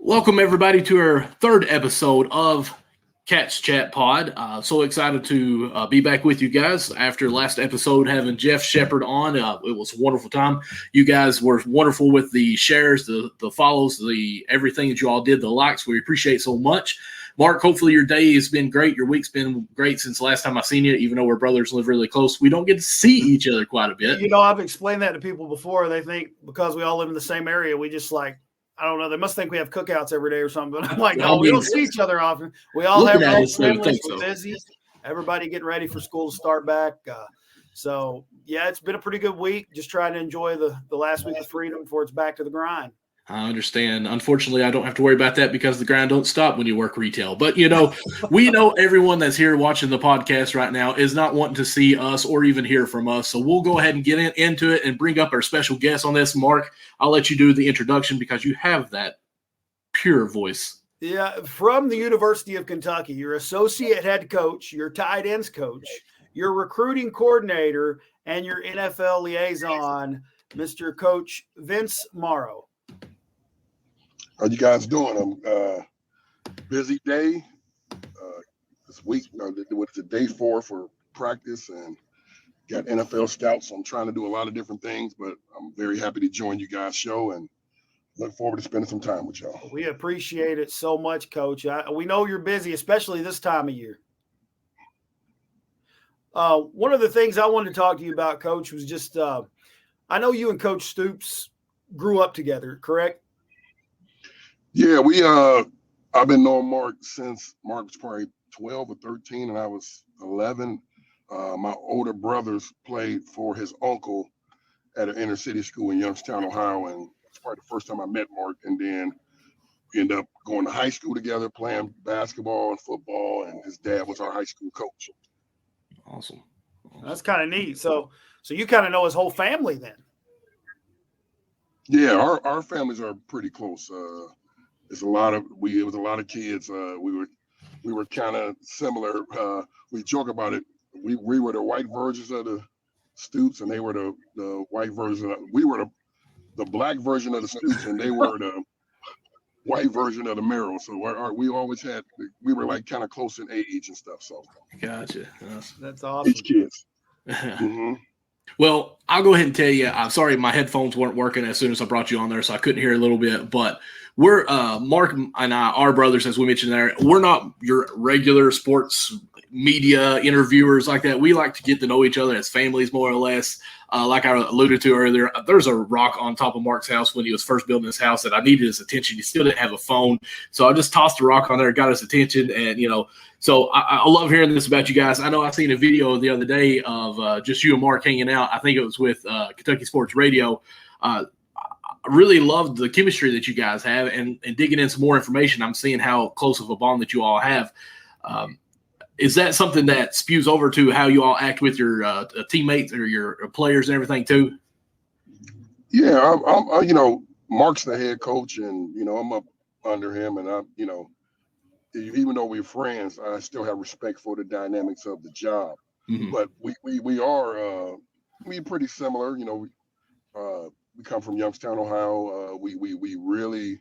Welcome, everybody, to our third episode of Cats Chat Pod. So excited to be back with you guys after last episode having Jeff Shepard on. It was a wonderful time. You guys were wonderful with the shares, the follows, the everything that you all did, the likes. We appreciate so much. Mark, hopefully your day has been great. Your week's been great since the last time I seen you, even though we're brothers, live really close. We don't get to see each other quite a bit. You know, I've explained that to people before. They think because we all live in the same area, we just like, I don't know. They must think we have cookouts every day or something. But I'm like, no, we don't see each other often. We all have our own families. We're busy. Everybody getting ready for school to start back. So, yeah, it's been a pretty good week. Just trying to enjoy the last week of freedom before it's back to the grind. I understand. Unfortunately, I don't have to worry about that because the grind don't stop when you work retail. But, you know, we know everyone that's here watching the podcast right now is not wanting to see us or even hear from us. So we'll go ahead and get into it and bring up our special guest on this. Mark, I'll let you do the introduction because you have that pure voice. Yeah, from the University of Kentucky, your associate head coach, your tight ends coach, your recruiting coordinator, and your NFL liaison, Mr. Coach Vince Marrow. How you guys doing? Busy day. This week, it's day 4 for practice and got NFL scouts. So I'm trying to do a lot of different things, but I'm very happy to join you guys' show and look forward to spending some time with y'all. We appreciate it so much, Coach. We know you're busy, especially this time of year. One of the things I wanted to talk to you about, Coach, was just I know you and Coach Stoops grew up together, correct? Yeah, I've been knowing Mark since Mark was probably 12 or 13 and I was 11. My older brothers played for his uncle at an inner city school in Youngstown, Ohio, and it's probably the first time I met Mark. And then we ended up going to high school together, playing basketball and football, and his dad was our high school coach. Awesome. That's kind of neat. So you kind of know his whole family then. Yeah, our families are pretty close. It was a lot of kids. We were kind of similar. We joke about it. We were the white versions of the Stoops, and they were the white version. We were the black version of the Stoops, and they were the white version of the Marrow. So we always we were like kind of close in age and stuff. So gotcha. That's awesome. Each kids. Mm-hmm. Well, I'll go ahead and tell you, I'm sorry my headphones weren't working as soon as I brought you on there, so I couldn't hear a little bit. But we're Mark and I are brothers, as we mentioned there. We're not your regular sports media interviewers like that. We like to get to know each other as families, more or less. Like I alluded to earlier, there's a rock on top of Mark's house when he was first building his house that I needed his attention. He still didn't have a phone. So I just tossed the rock on there, got his attention. And, you know, so I love hearing this about you guys. I know I seen a video the other day of just you and Mark hanging out. I think it was with Kentucky Sports Radio. I really loved the chemistry that you guys have and digging in some more information. I'm seeing how close of a bond that you all have. Is that something that spews over to how you all act with your teammates or your players and everything too? Yeah, I'm Mark's the head coach, and I'm up under him, and even though we're friends, I still have respect for the dynamics of the job. Mm-hmm. But we're pretty similar. We come from Youngstown, Ohio. We really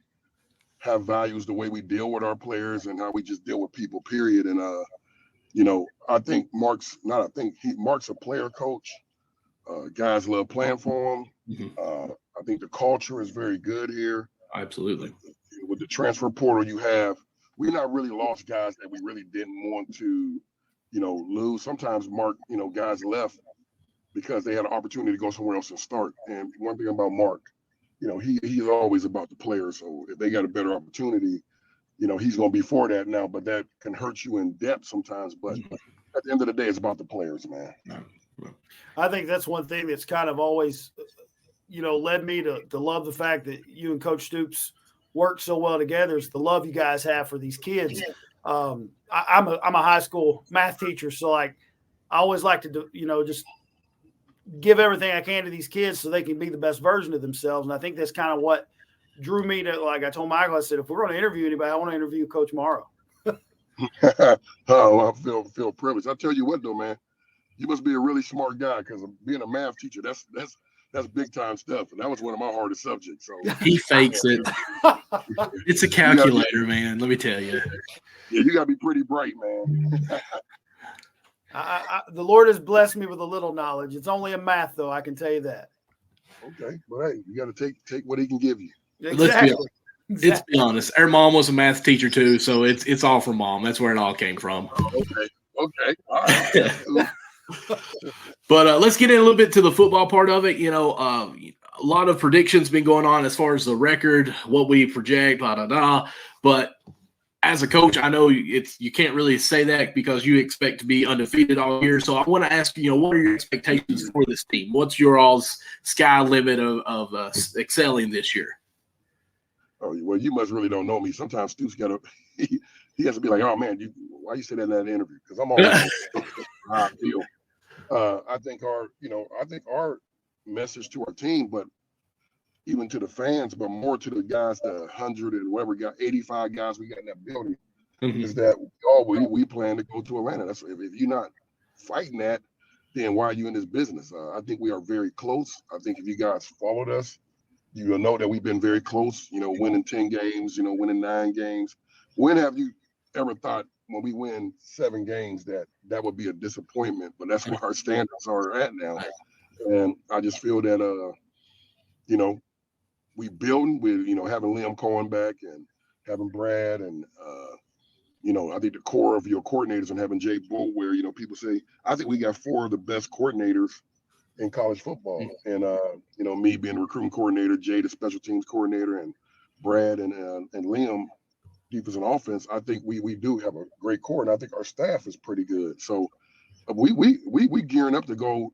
have values the way we deal with our players and how we just deal with people. Period. And I think Mark's a player coach. Guys love playing for him. Mm-hmm. I think the culture is very good here. Absolutely. With the transfer portal we not really lost guys that we really didn't want to, lose. Sometimes Mark, guys left because they had an opportunity to go somewhere else and start. And one thing about Mark, he's always about the players. So if they got a better opportunity, he's going to be for that now, but that can hurt you in depth sometimes. But at the end of the day, it's about the players, man. I think that's one thing that's kind of always, led me to love the fact that you and Coach Stoops work so well together is the love you guys have for these kids. I'm a high school math teacher, so I always like to just give everything I can to these kids so they can be the best version of themselves. And I think that's kind of what drew me to, like I told Michael, I said, if we're going to interview anybody, I want to interview Coach Marrow. Oh, I feel privileged. I tell you what though, man, you must be a really smart guy because being a math teacher, that's that's big time stuff, and that was one of my hardest subjects. So he fakes it. It's a calculator, man. Let me tell you. Yeah, you got to be pretty bright, man. The Lord has blessed me with a little knowledge. It's only a math, though. I can tell you that. Okay, but hey, you got to take what he can give you. Exactly. Let's be honest. Our mom was a math teacher too, so it's all from mom. That's where it all came from. Okay, all right. But let's get in a little bit to the football part of it. A lot of predictions been going on as far as the record, what we project, blah, blah, blah. But as a coach, I know you can't really say that because you expect to be undefeated all year. So I want to ask you, what are your expectations for this team? What's your all's sky limit of excelling this year? Oh, well, you must really don't know me. Sometimes Stu's got to he has to be like, oh man, why you say that in that interview? Because I'm always how I feel. I think our message to our team, but even to the fans, but more to the guys, the 100 and whatever, 85 guys we got in that building, is that we plan to go to Atlanta. That's if you're not fighting that, then why are you in this business? I think we are very close. I think if you guys followed us, you will know that we've been very close. Winning 10 games, winning 9 games. When have you ever thought when we win 7 games that would be a disappointment? But that's where our standards are at now, and I just feel that we building with having Liam Coen back and having Brad and I think the core of your coordinators and having Jay Bull, where people say I think we got 4 of the best coordinators in college football, and me being the recruiting coordinator, Jay the special teams coordinator, and Brad and Liam defense and offense. I think we do have a great core, and I think our staff is pretty good. So we gearing up to go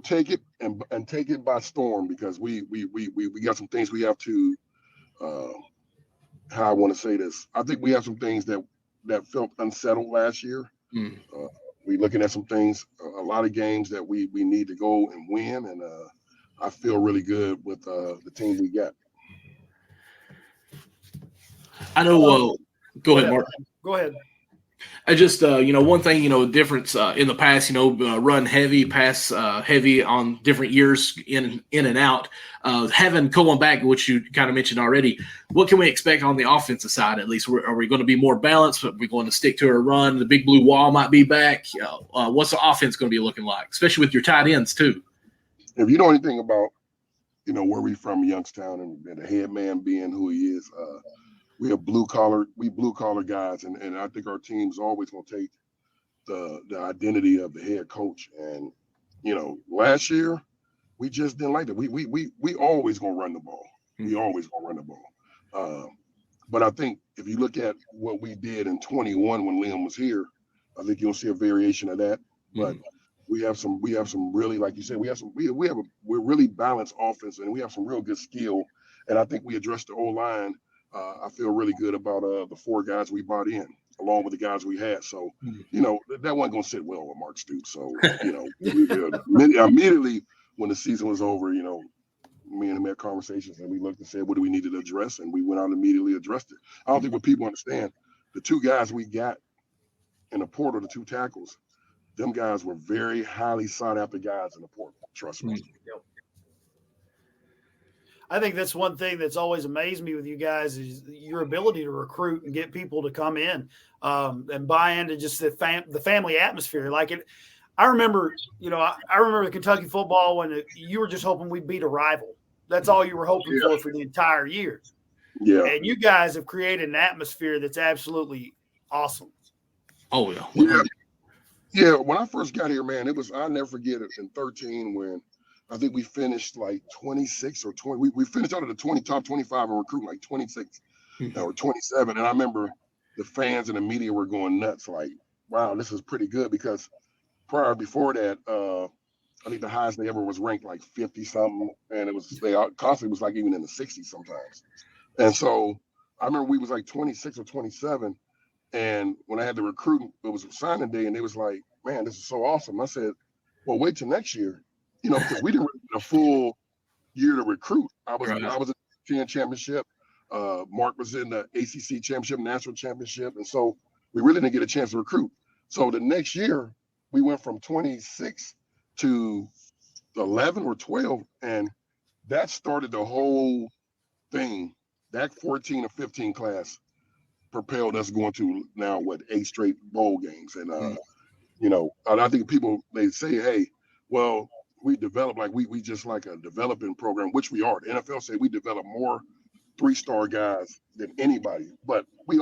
take it and take it by storm, because we got some things we have to how I want to say this. I think we have some things that felt unsettled last year. We looking at some things, a lot of games that we need to go and win, and I feel really good with the team we got. I know. Go ahead, Mark. Go ahead. I just, one thing, difference in the past, run heavy, pass heavy on different years in and out. Having Coen back, which you kind of mentioned already, what can we expect on the offensive side? At least, are we going to be more balanced? Are we going to stick to our run? The big blue wall might be back. What's the offense going to be looking like, especially with your tight ends too? If you know anything about, where we from, Youngstown, and the head man being who he is, we have blue collar guys, and I think our team's always gonna take the identity of the head coach. And last year we just didn't like that. We always gonna run the ball. We always gonna run the ball. But I think if you look at what we did in 21 when Liam was here, I think you'll see a variation of that. But we have some really, like you said, we're really balanced offense, and we have some real good skill. And I think we addressed the O-line. I feel really good about the 4 guys we brought in, along with the guys we had. So, that wasn't going to sit well with Mark Stoops. So, immediately when the season was over, me and him had conversations, and we looked and said, what do we need to address? And we went out and immediately addressed it. I don't think what people understand, the 2 guys we got in the portal, the 2 tackles, them guys were very highly sought after guys in the portal. Trust me. I think that's one thing that's always amazed me with you guys is your ability to recruit and get people to come in and buy into just the family atmosphere. Like it, I remember the Kentucky football when you were just hoping we'd beat a rival. That's all you were hoping for the entire year. Yeah. And you guys have created an atmosphere that's absolutely awesome. Oh, yeah. Yeah. When I first got here, man, I'll never forget it in 13 when I think we finished like 26 or 20. We finished out of the top 25 and recruiting like 26 or 27. And I remember the fans and the media were going nuts. Like, wow, this is pretty good, because before that, I think the highest they ever was ranked like 50 something. And they constantly was like even in the 60s sometimes. And so I remember we was like 26 or 27. And when I had the recruiting, it was signing day, and they was like, man, this is so awesome. I said, well, wait till next year. Because we didn't get a full year to recruit. I was in the 10 championship. Mark was in the ACC championship, national championship. And so we really didn't get a chance to recruit. So the next year, we went from 26 to 11 or 12, and that started the whole thing. That 14 or 15 class propelled us going to now 8 straight bowl games. And and I think people, they say, hey, well, we develop like we just like a developing program, which we are. The NFL say we develop more 3-star guys than anybody, but we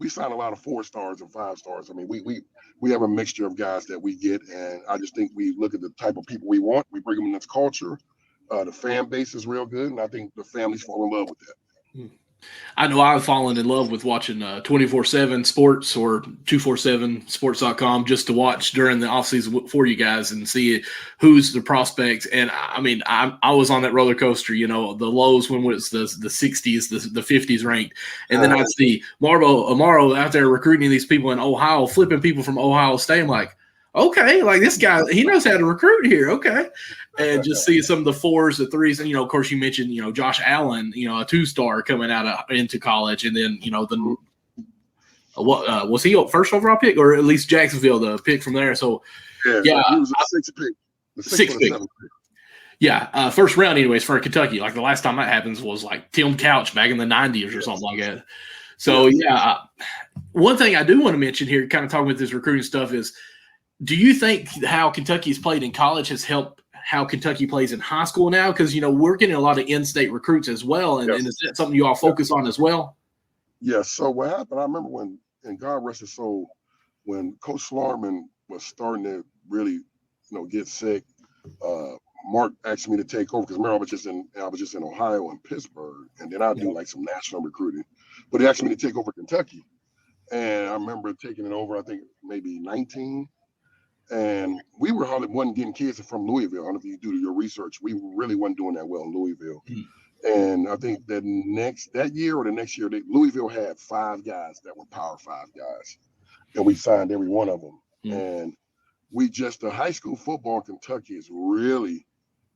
sign a lot of 4 stars and 5 stars. I mean, we have a mixture of guys that we get, and I just think we look at the type of people we want. We bring them in this culture. The fan base is real good, and I think the families fall in love with that. I know I've fallen in love with watching 24/7 Sports or 247sports.com just to watch during the offseason for you guys and see who's the prospects. And I mean, I was on that roller coaster, the lows when it was the 60s, the 50s ranked. And then I'd see Marrow out there recruiting these people in Ohio, flipping people from Ohio State. I'm like, okay, like this guy, he knows how to recruit here. Okay. And just see some of the 4s, the 3s. And, of course, you mentioned, Josh Allen, a 2-star coming out into college. And then, was he a first overall pick, or at least Jacksonville, the pick from there? So, yeah he was a 6th pick. The 6th pick. Yeah, first round anyways for Kentucky. Like the last time that happens was like Tim Couch back in the 90s or something like that. So, one thing I do want to mention here, kind of talking with this recruiting stuff is, do you think how Kentucky's played in college has helped how Kentucky plays in high school now? Because, we're getting a lot of in-state recruits as well. And, yes. and is that something you all focus on as well? Yes. So what happened, I remember when, and God rest his soul, when Coach Slarman was starting to really, get sick, Mark asked me to take over because remember I was just in Ohio and Pittsburgh, and then I do like some national recruiting. But he asked me to take over Kentucky. And I remember taking it over, I think maybe 19. And we wasn't getting kids from Louisville. I don't know if you do your research. We really wasn't doing that well in Louisville. And I think that that year or the next year, Louisville had 5 guys that were Power 5 guys. And we signed every one of them. And the high school football in Kentucky is really,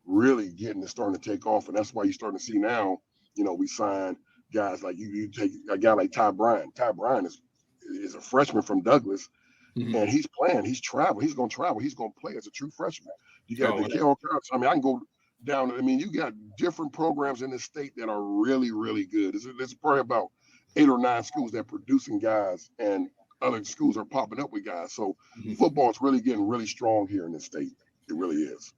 really starting to take off. And that's why you're starting to see now, we sign guys like you take a guy like Ty Bryan. Ty Bryan is a freshman from Douglas. And he's playing. He's traveling. He's going to travel. He's going to play as a true freshman. You got I can go down. I mean, you got different programs in this state that are really, really good. There's probably about 8 or 9 schools that are producing guys, and other schools are popping up with guys. So football is really getting really strong here in this state. It really is.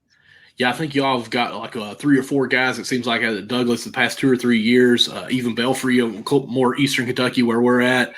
Yeah, I think y'all have got like 3 or 4 guys, it seems like, at Douglas the past 2 or 3 years, even Belfry, more Eastern Kentucky where we're at.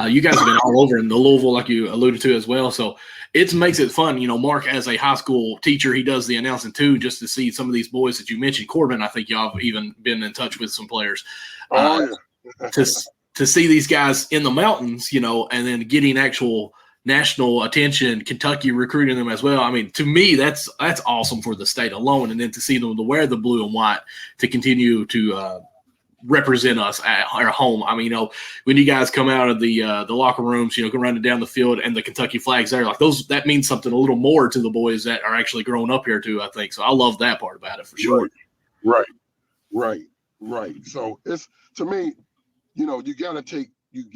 You guys have been all over in the Louisville, like you alluded to as well. So it makes it fun. Mark, as a high school teacher, he does the announcing too, just to see some of these boys that you mentioned. Corbin, I think y'all have even been in touch with some players. To see these guys in the mountains, and then getting actual national attention, Kentucky recruiting them as well. I mean, to me, that's awesome for the state alone. And then to see them to wear the blue and white to continue to represent us at our home. I mean, when you guys come out of the locker rooms, go running down the field and the Kentucky flags there, like that means something a little more to the boys that are actually growing up here too, I think. So I love that part about it for sure. Right. So it's, to me, you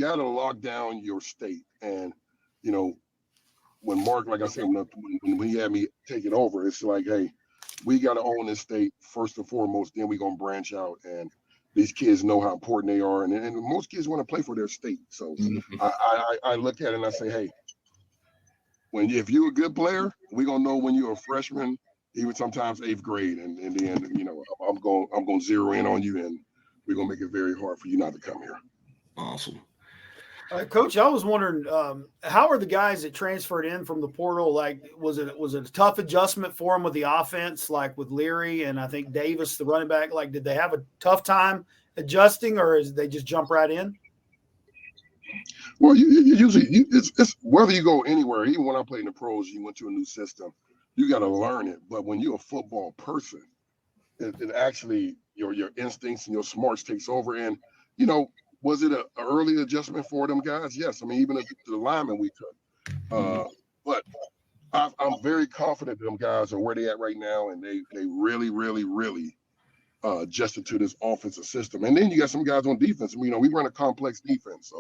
gotta lock down your state. And, when Mark, like I said, when he had me take it over, it's like, hey, we got to own this state first and foremost, then we're going to branch out. And these kids know how important they are, and most kids want to play for their state. So I look at it and I say, hey, if you're a good player, we're gonna know when you're a freshman, even sometimes 8th grade, and then I'm going to zero in on you, and we're gonna make it very hard for you not to come here. Awesome. Coach, I was wondering, how are the guys that transferred in from the portal? Like, was it a tough adjustment for them with the offense, like with Leary and I think Davis, the running back? Like, did they have a tough time adjusting, or they just jump right in? Well, it's whether you go anywhere. Even when I played in the pros, you went to a new system. You got to learn it. But when you're a football person, it actually your instincts and your smarts takes over. And was it an early adjustment for them guys? Yes. I mean, even the linemen we took. But I'm very confident them guys are where they at right now, and they really, really, really adjusted to this offensive system. And then you got some guys on defense. We run a complex defense.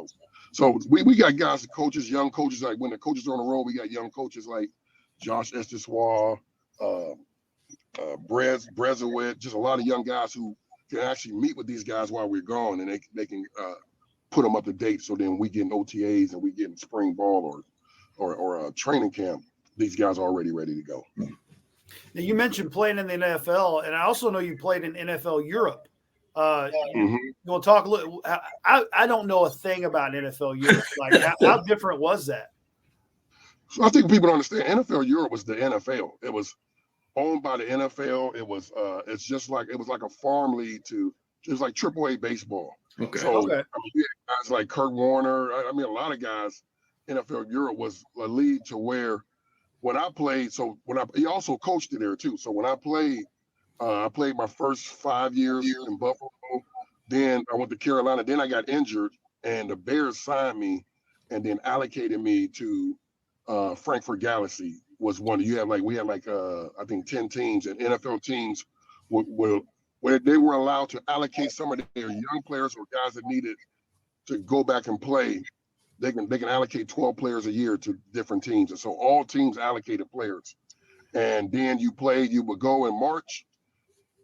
So we got guys, coaches, young coaches. Like when the coaches are on the road, we got young coaches like Josh Estesois, Brezowit, just a lot of young guys who can actually meet with these guys while we're gone, and they can put them up to date. So then we get in OTAs and we get in spring ball or a training camp. These guys are already ready to go. Now, you mentioned playing in the NFL, and I also know you played in NFL Europe. You want to talk a little? I don't know a thing about NFL Europe. Like, how different was that? So I think people don't understand. NFL Europe was the NFL. It was owned by the NFL. It was it's just like it was like a farm league to just like AAA baseball. Okay. So I mean, we had guys like Kurt Warner. I mean, a lot of guys. NFL Europe was a league to where when I played. So he also coached it there too. So when I played my first 5 years in Buffalo. Then I went to Carolina. Then I got injured, and the Bears signed me, and then allocated me to Frankfurt Galaxy. Was one. We had like I think 10 teams, and NFL teams where they were allowed to allocate some of their young players or guys that needed to go back and play. They can allocate 12 players a year to different teams, and so all teams allocated players. And then you would go in March.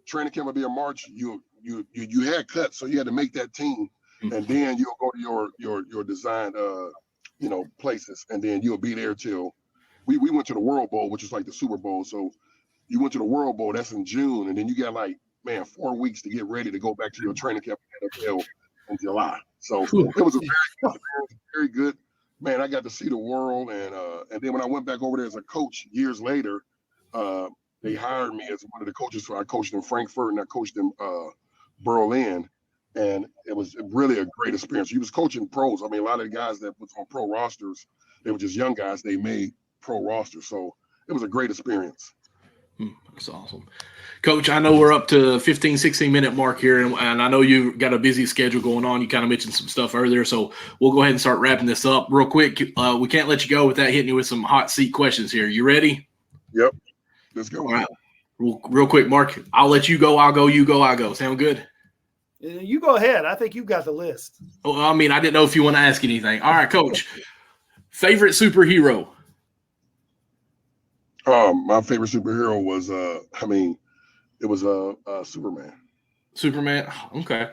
Training camp would be in March. You had cuts, so you had to make that team, and then you'll go to your designed places, and then you'll be there till we went to the World Bowl, which is like the Super Bowl. So you went to the World Bowl, that's in June, and then you got 4 weeks to get ready to go back to your training camp in the NFL in July. So it was a very good. Man, I got to see the world, and then when I went back over there as a coach years later, they hired me as one of the coaches. So I coached in Frankfurt and I coached in Berlin, and it was really a great experience. He was coaching pros. I mean, a lot of the guys that was on pro rosters, they were just young guys. They made pro rosters, so it was a great experience. That's awesome. Coach, I know we're up to 15, 16-minute mark here, and I know you've got a busy schedule going on. You kind of mentioned some stuff earlier, so we'll go ahead and start wrapping this up real quick. We can't let you go without hitting you with some hot seat questions here. You ready? Yep. Let's go. All right. Real quick, Mark, I'll let you go. I'll go. You go. I go. Sound good? You go ahead. I think you've got the list. Oh, I mean, I didn't know if you want to ask anything. All right, Coach. Favorite superhero? My favorite superhero was it was Superman. Superman. Okay.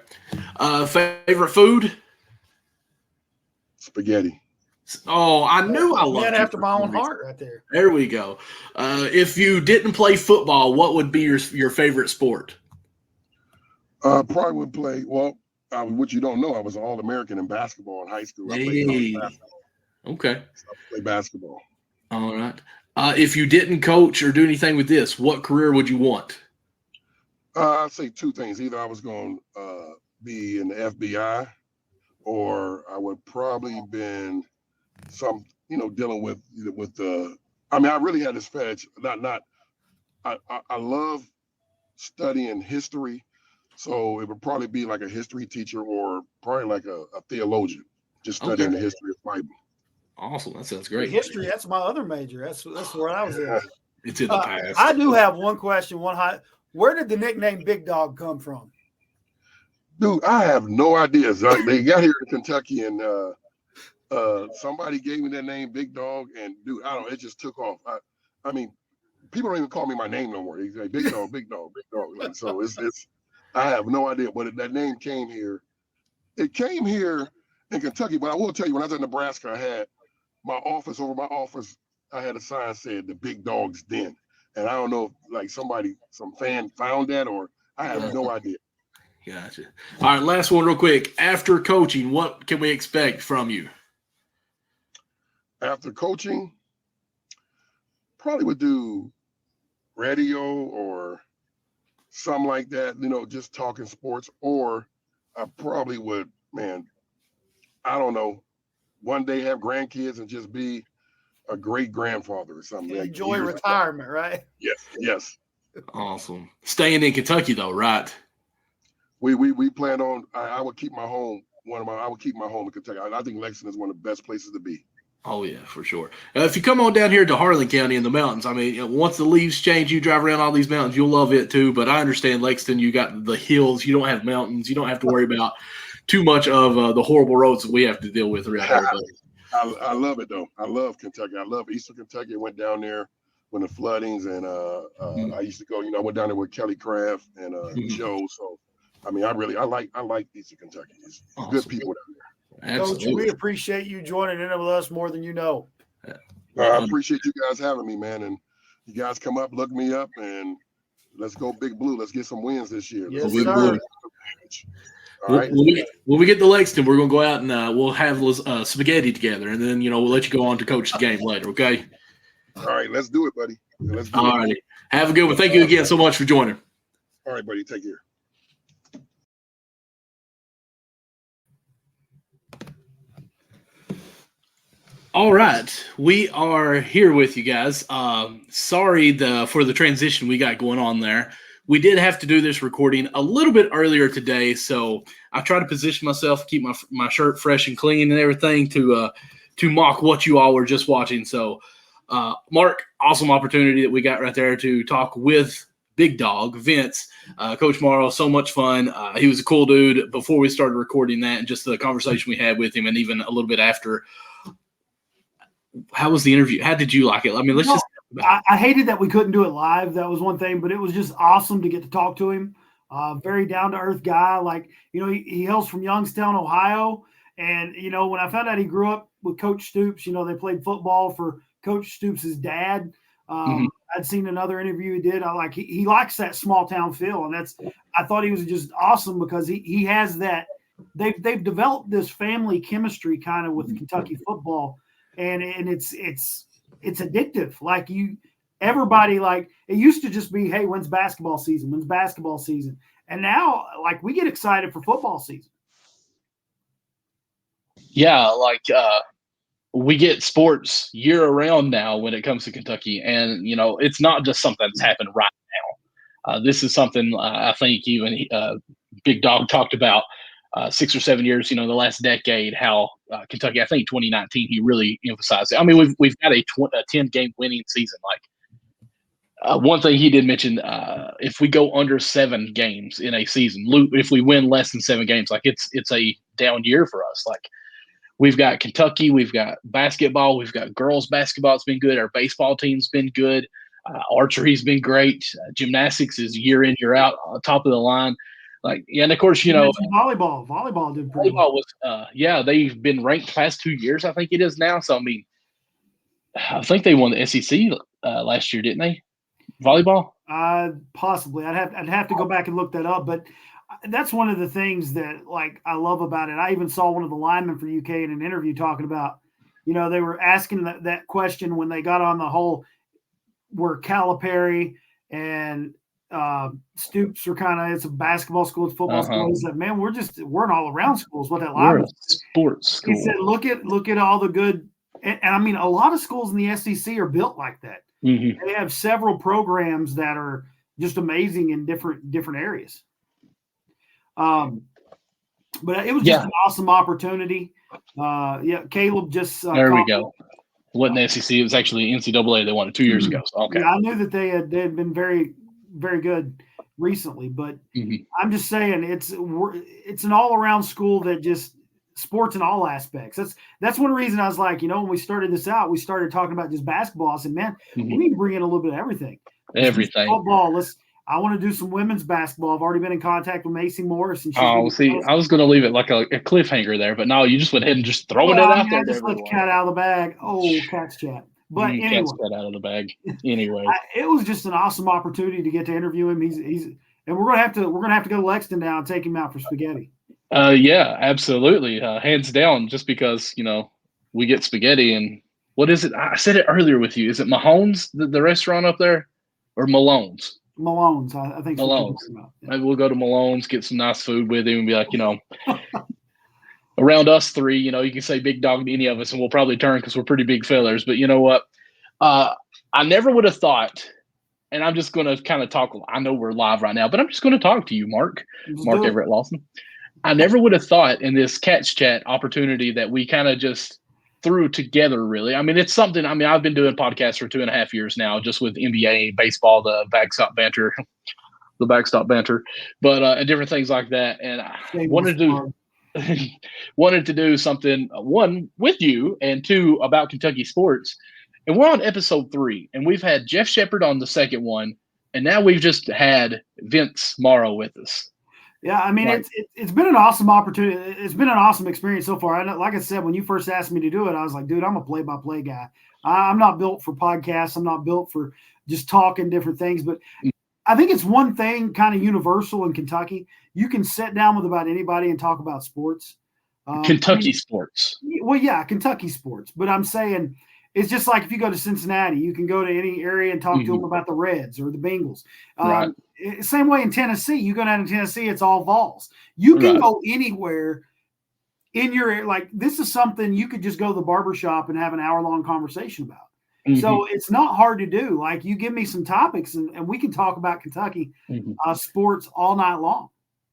Favorite food? Spaghetti. Oh, I knew I loved man after my own heart right there. There we go. If you didn't play football, what would be your favorite sport? Probably would play. Well, what you don't know, I was an All-American in basketball in high school. I played basketball. Okay. So I played basketball. All right. If you didn't coach or do anything with this, what career would you want? I'd say two things. Either I was going to be in the FBI, or I would probably been some, dealing with the. I mean, I really had this fetish. I love studying history, so it would probably be like a history teacher or probably like a theologian, just studying the history of the Bible. Awesome, that sounds great. History, that's my other major. That's where I was at. It's in the past. I do have one question. Where did the nickname Big Dog come from? Dude, I have no idea. They got here in Kentucky, and somebody gave me that name, Big Dog, and dude, it just took off. I mean, people don't even call me my name no more. They say Big Dog, Big Dog, Big Dog. Like, so it's. I have no idea, but that name came here. It came here in Kentucky, but I will tell you, when I was in Nebraska, I had over my office, I had a sign said the Big Dog's Den. And I don't know if some fan found that, or I have no idea. Gotcha. All right, last one real quick. After coaching, what can we expect from you? After coaching, probably would do radio or something like that, just talking sports. Or I probably would, I don't know, one day have grandkids and just be a great grandfather or something. Enjoy retirement, right? Yes. Awesome. Staying in Kentucky though, right? We plan on. I would keep my home. I would keep my home in Kentucky. I think Lexington is one of the best places to be. Oh yeah, for sure. If you come on down here to Harlan County in the mountains, I mean, once the leaves change, you drive around all these mountains, you'll love it too. But I understand Lexington, you got the hills. You don't have mountains. You don't have to worry about too much of the horrible roads that we have to deal with around here. I love it though. I love Kentucky. I love Eastern Kentucky. I went down there when the floodings and I used to go. I went down there with Kelly Craft and Joe. So I mean, I like Eastern Kentucky. It's Awesome. good people down there. Absolutely. Coach, we appreciate you joining in with us more than you know. I appreciate you guys having me, man. And you guys come up, look me up, and let's go Big Blue. Let's get some wins this year. Yes, Big sir. Blue. All right. When we get to Lexington, we're gonna go out and we'll have spaghetti together, and then we'll let you go on to coach the game later. Okay. All right, let's do it, buddy. Let's do All righty. Have a good one. Thank you again so much for joining. All right, buddy. Take care. All right, we are here with you guys. Sorry for the transition we got going on there. We did have to do this recording a little bit earlier today, so I try to position myself, keep my shirt fresh and clean and everything to mock what you all were just watching. So, Mark, awesome opportunity that we got right there to talk with Big Dog Vince, Coach Marrow. So much fun. He was a cool dude before we started recording that, and just the conversation we had with him, and even a little bit after. How was the interview? How did you like it? I mean, I hated that we couldn't do it live. That was one thing, but it was just awesome to get to talk to him. Very down to earth guy. Like, he hails from Youngstown, Ohio. And, when I found out he grew up with Coach Stoops, they played football for Coach Stoops' dad. I'd seen another interview he did. He likes that small town feel. And I thought he was just awesome because he has that. They've developed this family chemistry kind of with Kentucky football. And it's addictive. Everybody, it used to just be, hey, when's basketball season? And now, we get excited for football season. Yeah, we get sports year round now when it comes to Kentucky. And, it's not just something that's happened right now. This is something I think even Big Dog talked about 6 or 7 years, the last decade, how Kentucky, I think 2019, he really emphasized it. I mean, we've got a 10-game winning season. One thing he did mention, if we go under 7 games in a season, if we win less than 7 games, it's a down year for us. We've got Kentucky, we've got basketball, we've got girls basketball. It's been good. Our baseball team's been good. Archery's been great. Gymnastics is year in, year out, top of the line. And of course, volleyball did pretty well. Was, they've been ranked past 2 years, I think it is now. So, I mean, I think they won the SEC last year, didn't they? Volleyball? Possibly. I'd have to go back and look that up. But that's one of the things that, I love about it. I even saw one of the linemen for UK in an interview talking about, they were asking that question when they got on the whole where Calipari and Stoops are it's a basketball school, it's football school. He said, man, we're an all around school is what that line is. Sports school. He said, look at all the good, and I mean, a lot of schools in the SEC are built like that. Mm-hmm. They have several programs that are just amazing in different areas. But it was just an awesome opportunity. Caleb just there we go. It wasn't the SEC, it was actually NCAA. They won it 2 years ago. So, okay. Yeah, I knew that they had been very, very good recently, but I'm just saying it's an all around school that just sports in all aspects. That's one reason I was like, when we started this out, we started talking about just basketball. I said, man, we need to bring in a little bit of everything. Football. I want to do some women's basketball. I've already been in contact with Macy Morris. And I was going to leave it like a cliffhanger there, but no, you just went ahead and just throwing it out there. I just let the cat out of the bag. Oh, cat's chat. But anyway, cat's cat out of the bag. Anyway, it was just an awesome opportunity to get to interview him. He's and we're gonna have to go to Lexington now and take him out for spaghetti. Yeah, absolutely, hands down. Just because we get spaghetti and what is it? I said it earlier with you. Is it Mahone's, the restaurant up there, or Malone's? Malone's, I think. Malone's. Yeah. Maybe we'll go to Malone's, get some nice food with him, and be like, around us three, you can say Big Dog to any of us, and we'll probably turn because we're pretty big fellers. But you know what? I never would have thought, and I'm just going to kind of talk. I know we're live right now, but I'm just going to talk to you, Mark Everett Lawson. I never would have thought in this Catch Chat opportunity that we kind of just threw together, really. I mean, it's something, I've been doing podcasts for 2.5 years now, just with NBA, baseball, the backstop banter, but and different things like that. And I wanted to do something, one, with you, and two, about Kentucky sports. And we're on episode 3, and we've had Jeff Shepard on the second one, and now we've just had Vince Morrow with us. Yeah, I mean, it's been an awesome opportunity. It's been an awesome experience so far. Like I said, when you first asked me to do it, I was like, dude, I'm a play-by-play guy. I'm not built for podcasts. I'm not built for just talking different things. But I think it's one thing kind of universal in Kentucky. You can sit down with about anybody and talk about sports. Kentucky sports. Well, yeah, Kentucky sports. But I'm saying it's just like if you go to Cincinnati, you can go to any area and talk to them about the Reds or the Bengals. Right. Same way in Tennessee. You go down to Tennessee, it's all Vols. You can go anywhere in your – like this is something you could just go to the barbershop and have an hour-long conversation about. So it's not hard to do. Like you give me some topics and we can talk about Kentucky sports all night long.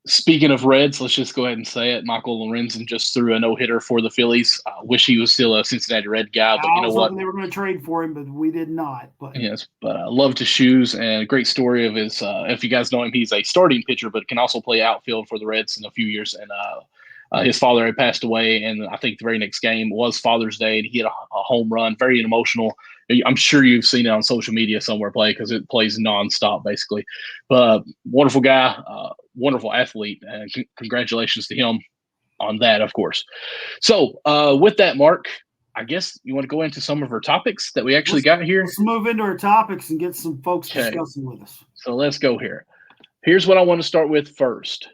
Speaking of Reds, let's just go ahead and say it. Michael Lorenzen just threw a no-hitter for the Phillies. Wish he was still a Cincinnati Red guy, but you know what? They were going to trade for him, but we did not. But yes, but I loved his shoes and a great story of his. If you guys know him, he's a starting pitcher, but can also play outfield for the Reds in a few years. And his father had passed away, and I think the very next game was Father's Day, and he hit a home run. Very emotional. I'm sure you've seen it on social media somewhere play because it plays nonstop, basically. But wonderful guy, wonderful athlete, and congratulations to him on that, of course. So with that, Mark, I guess you want to go into some of our topics that we actually got here? Let's move into our topics and get some folks discussing with us. So let's go here. Here's what I want to start with first.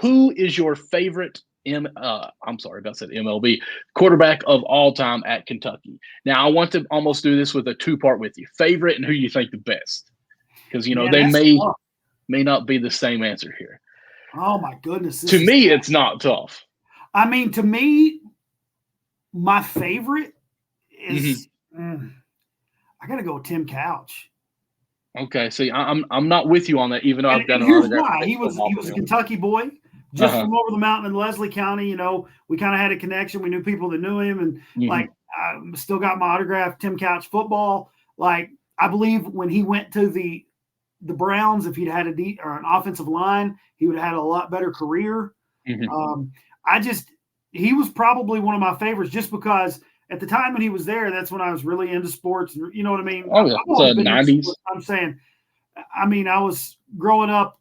Who is your favorite MLB quarterback of all time at Kentucky? Now, I want to almost do this with a two-part with you. Favorite and who you think the best. Because, they may not be the same answer here. Oh, my goodness. To me, it's not tough. I mean, to me, my favorite is I got to go with Tim Couch. Okay, see, I'm not with you on that, even though I've got an here's why. He was a Kentucky boy. Just from over the mountain in Leslie County, we kind of had a connection. We knew people that knew him, and I still got my autograph. Tim Couch football. Like I believe when he went to the Browns, if he'd had an offensive line, he would have had a lot better career. He was probably one of my favorites, just because at the time when he was there, that's when I was really into sports. You know what I mean? Oh, yeah. It's the 90s. I'm saying, I was growing up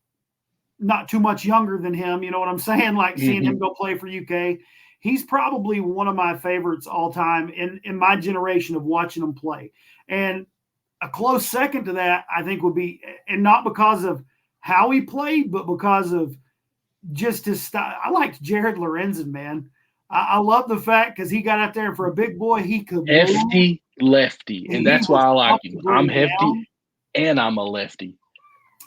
not too much younger than him, you know what I'm saying? Like seeing him go play for UK. He's probably one of my favorites all time in my generation of watching him play. And a close second to that, I think, would be, and not because of how he played, but because of just his style. I liked Jared Lorenzen, man. I love the fact because he got out there, and for a big boy, he could hefty lefty, and that's why I like him. I'm hefty, and I'm a lefty.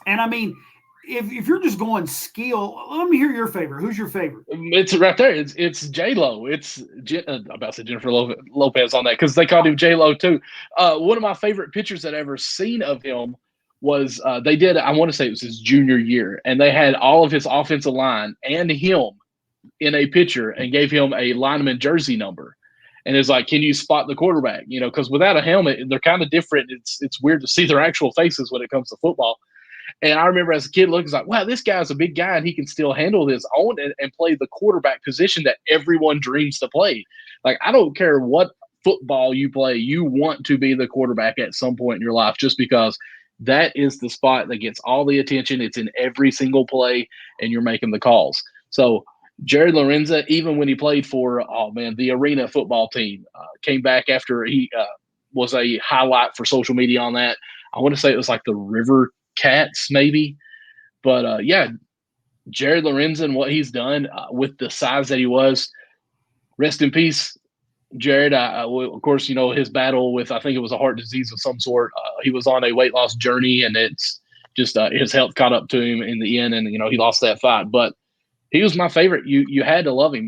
And I mean, if you're just going skill, let me hear your favorite. Who's your favorite? It's right there. It's J-Lo. It's I'm about to say Jennifer Lopez on that because they called him J-Lo too. One of my favorite pictures that I ever seen of him was they did. I want to say it was his junior year, and they had all of his offensive line and him in a picture and gave him a lineman jersey number. And it's like, can you spot the quarterback? Because without a helmet, they're kind of different. It's weird to see their actual faces when it comes to football. And I remember as a kid looking like, wow, this guy's a big guy and he can still handle his own and play the quarterback position that everyone dreams to play. Like, I don't care what football you play, you want to be the quarterback at some point in your life just because that is the spot that gets all the attention. It's in every single play and you're making the calls. So Jared Lorenzen, even when he played for, the arena football team, came back after he was a highlight for social media on that. I want to say it was like the River Cats, maybe. But, Jared Lorenzen, what he's done with the size that he was, rest in peace, Jared. Of course, his battle with, I think it was a heart disease of some sort. He was on a weight loss journey, and it's just his health caught up to him in the end, and, he lost that fight. But he was my favorite. You had to love him.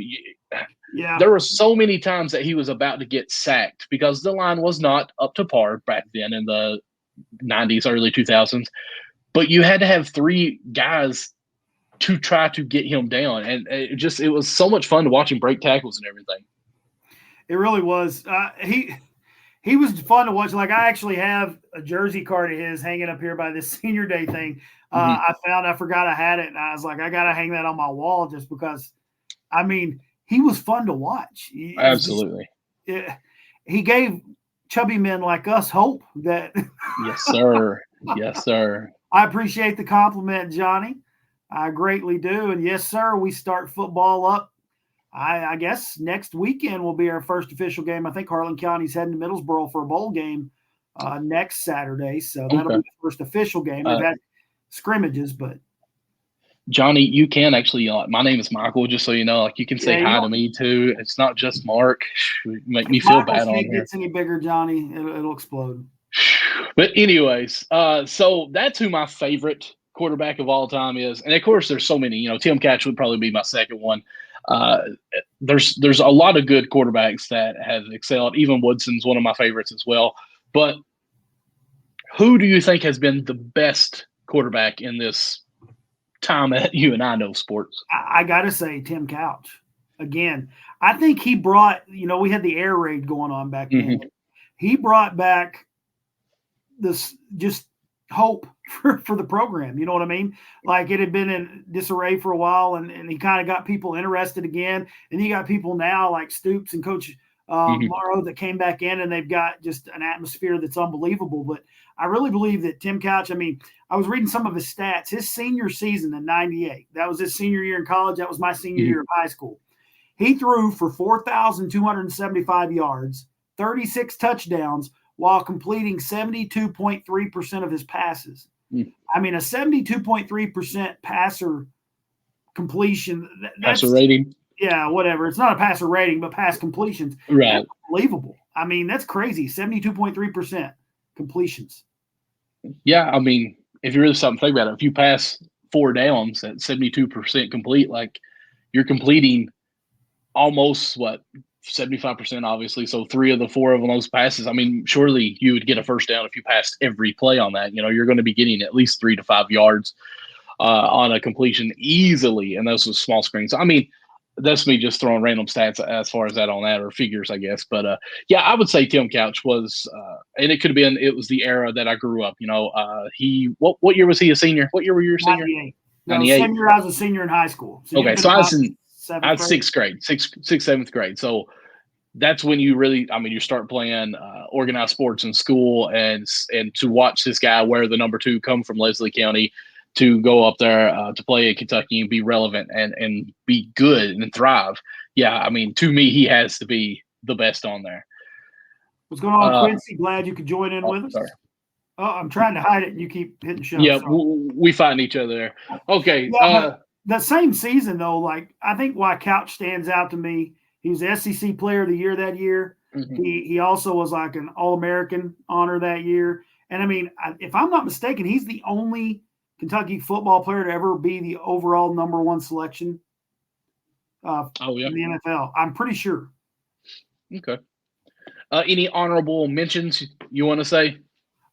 Yeah. There were so many times that he was about to get sacked because the line was not up to par back then in the 90s, early 2000s. But you had to have three guys to try to get him down. And it was so much fun to watch him break tackles and everything. It really was. He was fun to watch. Like, I actually have a jersey card of his hanging up here by this senior day thing. I forgot I had it, and I was like, I got to hang that on my wall just because, he was fun to watch. Absolutely. He gave chubby men like us hope that. Yes, sir. Yes, sir. I appreciate the compliment, Johnny. I greatly do. And yes, sir, we start football up. I guess next weekend will be our first official game. I think Harlan County's heading to Middlesboro for a bowl game next Saturday. So that'll be the first official game. They've had scrimmages, but Johnny, you can actually, my name is Michael, just so you know, like you can say hi to me too. It's not just Mark. Make me feel bad on here. If it gets any bigger, Johnny, it'll explode. But anyways, so that's who my favorite quarterback of all time is. And of course, there's so many, you know, Tim Catch would probably be my second one. There's a lot of good quarterbacks that have excelled. Even Woodson's one of my favorites as well. But who do you think has been the best quarterback in this time that you and I know sports? I got to say Tim Couch. Again, I think he brought, you know, we had the air raid going on back then. Mm-hmm. He brought back this just hope for the program. You know what I mean? Like it had been in disarray for a while, and he kind of got people interested again. And you got people now like Stoops and Coach Marrow that came back in, and they've got just an atmosphere that's unbelievable. But I really believe that Tim Couch, I mean, I was reading some of his stats. His senior season in '98, that was his senior year in college. That was my senior year of high school. He threw for 4,275 yards, 36 touchdowns, while completing 72.3% of his passes. I mean, a 72.3% passer completion. Passer rating. Yeah, whatever. It's not a passer rating, but pass completions. Right. That's unbelievable. I mean, that's crazy. 72.3% completions. Yeah, I mean, if you really stop and think about it, if you pass 4 downs at 72% complete, like you're completing almost 75%, obviously. So 3 of the 4 of those passes. I mean, surely you would get a first down if you passed every play on that. You know, you're going to be getting at least 3 to 5 yards on a completion easily, and those are small screens. I mean, that's me just throwing random stats as far as that on that, or figures, I guess. But yeah, I would say Tim Couch was, and it could have been, it was the era that I grew up. You know, what year was he a senior? What year were you a senior? 98. 98. Same year I was a senior in high school. So okay, so I was in sixth grade, sixth, 7th grade. So that's when you really, I mean, you start playing organized sports in school, and to watch this guy wear the number 2 come from Leslie County to go up there to play at Kentucky and be relevant and be good and thrive. Yeah, I mean, to me, he has to be the best on there. What's going on, Quincy? Glad you could join in with us. Sorry. Oh, I'm trying to hide it, and you keep hitting show. Yeah, we fighting each other there. Okay. Yeah, the same season, though, like I think why Couch stands out to me, he was the SEC Player of the Year that year. Mm-hmm. He also was like an All-American honor that year. And, I mean, if I'm not mistaken, he's the only Kentucky football player to ever be the overall number 1 selection in the NFL. I'm pretty sure. Okay. Any honorable mentions you want to say?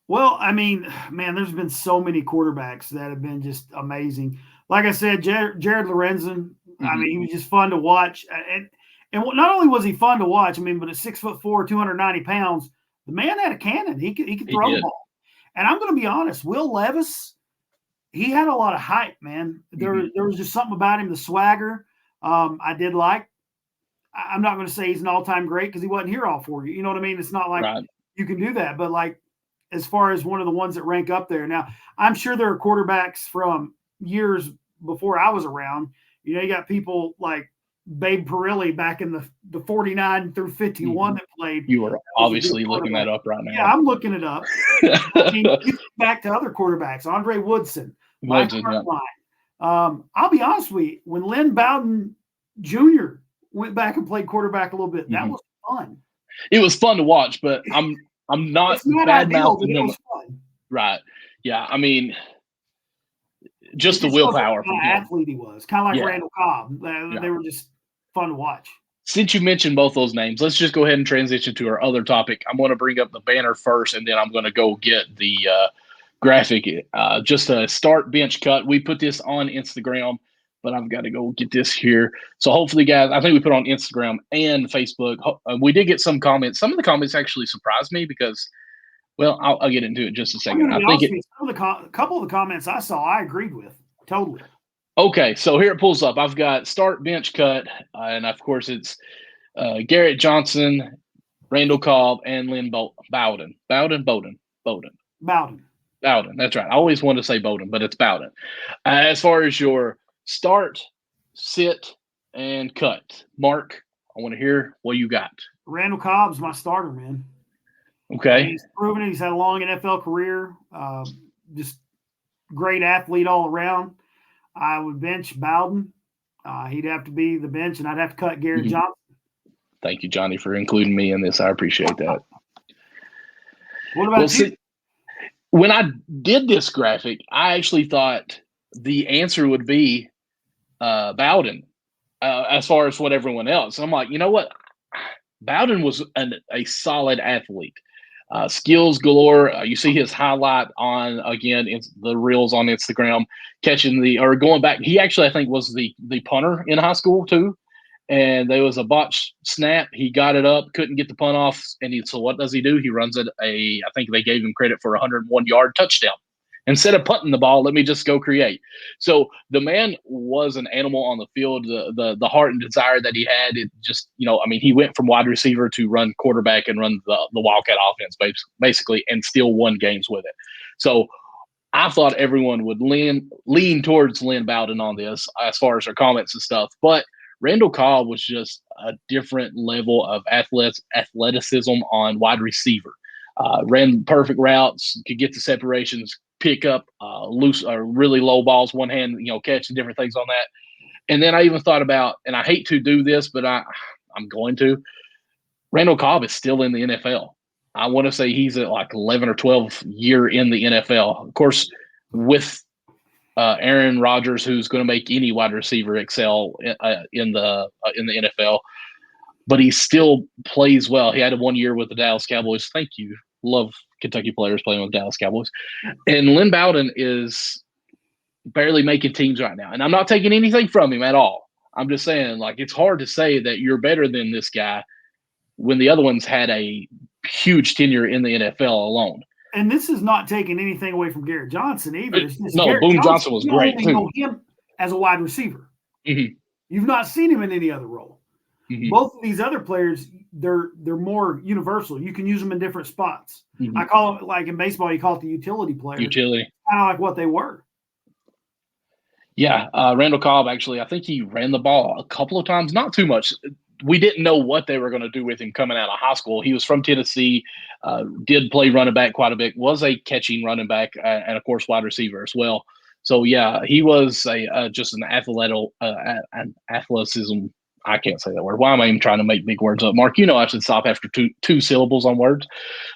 Well, I mean, man, there's been so many quarterbacks that have been just amazing. Like I said, Jared Lorenzen, I mean, he was just fun to watch. And not only was he fun to watch, I mean, but at 6'4", 290 pounds, the man had a cannon. He could throw the ball. And I'm going to be honest, Will Levis, he had a lot of hype, man. There was just something about him, the swagger. I did like. I'm not going to say he's an all-time great because he wasn't here all 4 years. You know what I mean? It's not like you can do that. But, like, as far as one of the ones that rank up there. Now, I'm sure there are quarterbacks from years before I was around. You know, you got people like Babe Perilli back in the 49 through 51 that played. You are obviously looking that up right now. Yeah, I'm looking it up. I mean, you get back to other quarterbacks, Andre Woodson, Mike Hartline. I'll be honest with you, when Lynn Bowden Jr. went back and played quarterback a little bit, that was fun. It was fun to watch, but I'm not bad mouthing him. Right. Yeah, I mean, just the willpower from him. Athlete he was, kind of like Randall Cobb. They were just fun to watch. Since you mentioned both those names, let's just go ahead and transition to our other topic. I'm going to bring up the banner first, and then I'm going to go get the graphic. Just a start bench cut. We put this on Instagram, but I've got to go get this here. So hopefully, guys, I think we put it on Instagram and Facebook. We did get some comments. Some of the comments actually surprised me because, well, I'll get into it in just a second. I think a couple of the comments I saw, I agreed with totally. Okay, so here it pulls up. I've got start bench cut, and of course it's Garrett Johnson, Randall Cobb, and Lynn Bowden. Bowden. That's right. I always want to say Bowden, but it's Bowden. As far as your start, sit, and cut, Mark, I want to hear what you got. Randall Cobb's my starter, man. Okay. He's proven it. He's had a long NFL career. Just great athlete all around. I would bench Bowden. He'd have to be the bench, and I'd have to cut Garrett Johnson. Thank you, Johnny, for including me in this. I appreciate that. What about you? See, when I did this graphic, I actually thought the answer would be Bowden as far as what everyone else. I'm like, you know what? Bowden was a solid athlete. Skills galore. You see his highlight on, again, the reels on Instagram, going back. He actually, I think, was the punter in high school too. And there was a botched snap. He got it up, couldn't get the punt off. So what does he do? He runs I think they gave him credit for a 101-yard touchdown. Instead of punting the ball, let me just go create. So the man was an animal on the field. The heart and desire that he had, it just, he went from wide receiver to run quarterback and run the Wildcat offense basically, and still won games with it. So I thought everyone would lean towards Lynn Bowden on this as far as their comments and stuff. But Randall Cobb was just a different level of athleticism on wide receiver. Ran perfect routes, could get the separations, pick up loose or really low balls, one hand, catch and different things on that. And then I even thought about, and I hate to do this, but I'm going to. Randall Cobb is still in the NFL. I want to say he's at like 11 or 12 year in the NFL. Of course, with Aaron Rodgers, who's going to make any wide receiver excel in the NFL, but he still plays well. He had 1 year with the Dallas Cowboys. Thank you. Love Kentucky players playing with Dallas Cowboys. And Lynn Bowden is barely making teams right now. And I'm not taking anything from him at all. I'm just saying, it's hard to say that you're better than this guy when the other ones had a huge tenure in the NFL alone. And this is not taking anything away from Garrett Johnson either. It's just Boone Johnson was great too. Know him as a wide receiver. Mm-hmm. You've not seen him in any other role. Mm-hmm. Both of these other players, they're more universal. You can use them in different spots. Mm-hmm. I call it, like in baseball, you call it the utility player. Utility. Kind of like what they were. Yeah, Randall Cobb, actually, I think he ran the ball a couple of times, not too much. We didn't know what they were going to do with him coming out of high school. He was from Tennessee, did play running back quite a bit, was a catching running back, and, of course, wide receiver as well. So, yeah, he was just an athleticism. I can't say that word. Why am I even trying to make big words up? Mark, I should stop after two syllables on words.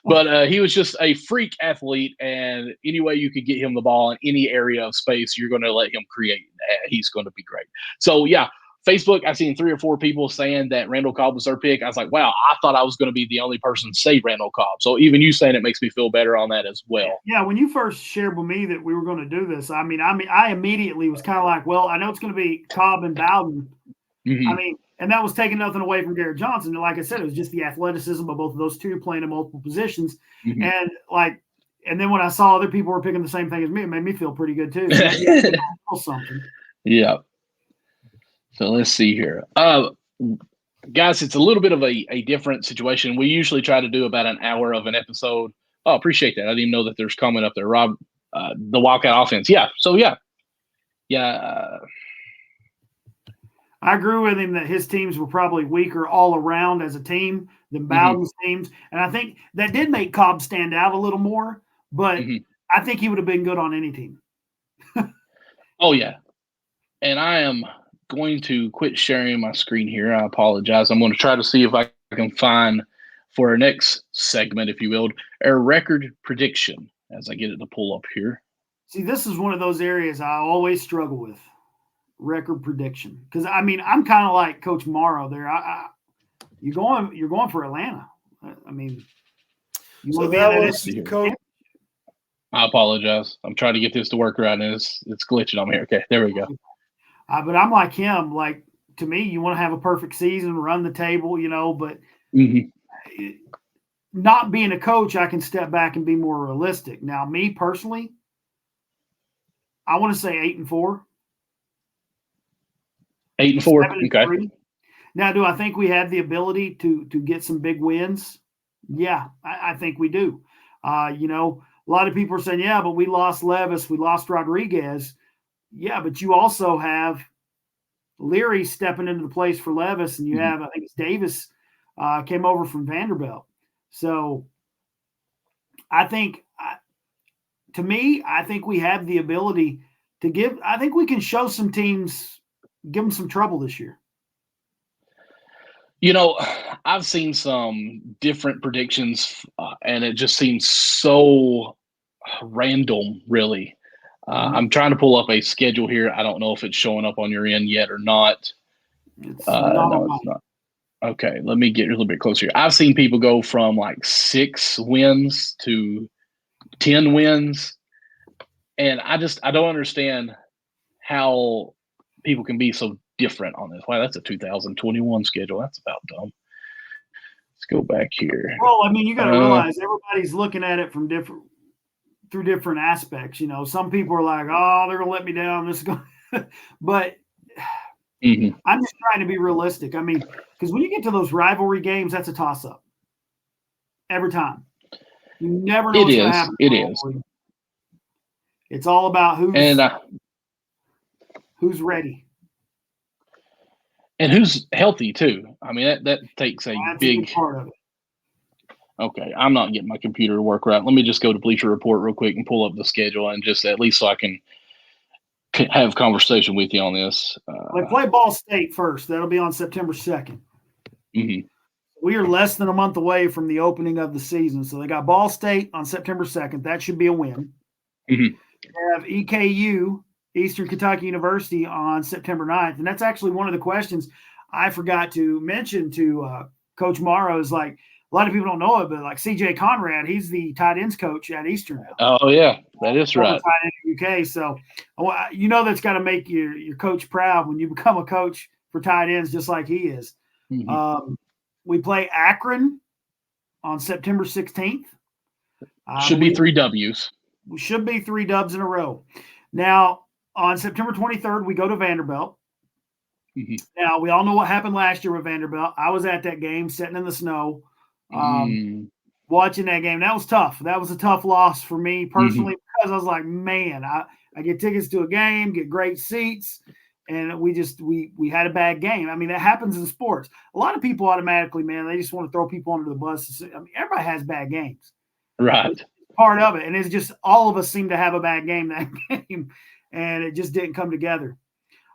But he was just a freak athlete, and any way you could get him the ball in any area of space, you're going to let him create. He's going to be great. So, yeah, Facebook, I've seen 3 or 4 people saying that Randall Cobb was their pick. I was like, wow, I thought I was going to be the only person to say Randall Cobb. So even you saying it makes me feel better on that as well. Yeah, when you first shared with me that we were going to do this, I immediately was kind of like, well, I know it's going to be Cobb and Bowden. Mm-hmm. And that was taking nothing away from Garrett Johnson. Like I said, it was just the athleticism of both of those two playing in multiple positions. Mm-hmm. And then when I saw other people were picking the same thing as me, it made me feel pretty good too. Something. Yeah. So let's see here. Guys, it's a little bit of a different situation. We usually try to do about an hour of an episode. Oh, appreciate that. I didn't even know that there's comment up there. Rob, the Wildcat offense. Yeah. So, yeah. Yeah. I agree with him that his teams were probably weaker all around as a team than Bowden's teams. And I think that did make Cobb stand out a little more, but I think he would have been good on any team. Oh, yeah. And I am going to quit sharing my screen here. I apologize. I'm going to try to see if I can find for our next segment, if you will, a record prediction as I get it to pull up here. See, this is one of those areas I always struggle with. Record prediction, because I'm kind of like Coach Marrow there. You're going for Atlanta. So that was Coach. I apologize. I'm trying to get this to work right, and it's glitching on me. Okay, there we go. But I'm like him. Like, to me, you want to have a perfect season, run the table, but not being a coach, I can step back and be more realistic. Now, me personally, I want to say 8-4. 8-4. Okay. Now, do I think we have the ability to get some big wins? Yeah, I think we do. You know, a lot of people are saying, yeah, but we lost Levis, we lost Rodriguez. Yeah, but you also have Leary stepping into the place for Levis, and you have, I think it's Davis came over from Vanderbilt. So I think, to me, I think we have the ability to give. I think we can show some teams, give them some trouble this year. You know, I've seen some different predictions, and it just seems so random, really. I'm trying to pull up a schedule here. I don't know if it's showing up on your end yet or not. It's not No, it's not. Okay, let me get a little bit closer here. I've seen people go from like 6 wins to 10 wins. And I don't understand how people can be so different on this. Wow, that's a 2021 schedule. That's about dumb. Let's go back here. Well, I mean, you got to realize everybody's looking at it from through different aspects. You know, some people are like, "Oh, they're gonna let me down." This is going, but I'm just trying to be realistic. I mean, because when you get to those rivalry games, that's a toss-up every time. You never know what's going to happen. It is. It's all about who's ready and who's healthy too. I mean, that takes a big part of it. Okay, I'm not getting my computer to work right. Let me just go to Bleacher Report real quick and pull up the schedule, and just at least so I can have a conversation with you on this. They play Ball State first. That'll be on September 2nd. We are less than a month away from the opening of the season. So they got Ball State on September 2nd. That should be a win. They have EKU, Eastern Kentucky University, on September 9th. And that's actually one of the questions I forgot to mention to Coach Marrow is like, a lot of people don't know it, but like CJ Conrad, he's the tight ends coach at Eastern now. Oh, yeah, that is right. Tight end in UK. So, you know, that's got to make your coach proud when you become a coach for tight ends, just like he is. We play Akron on September 16th. Should be 3 W's. We should be 3 dubs in a row. Now, on September 23rd, we go to Vanderbilt. Now, we all know what happened last year with Vanderbilt. I was at that game, sitting in the snow, watching that game. That was tough. That was a tough loss for me personally because I was like, man, I get tickets to a game, get great seats, and we had a bad game. I mean, that happens in sports. A lot of people automatically, man, they just want to throw people under the bus. I mean, everybody has bad games. Right. It's part of it. And it's just all of us seem to have a bad game that game, and it just didn't come together.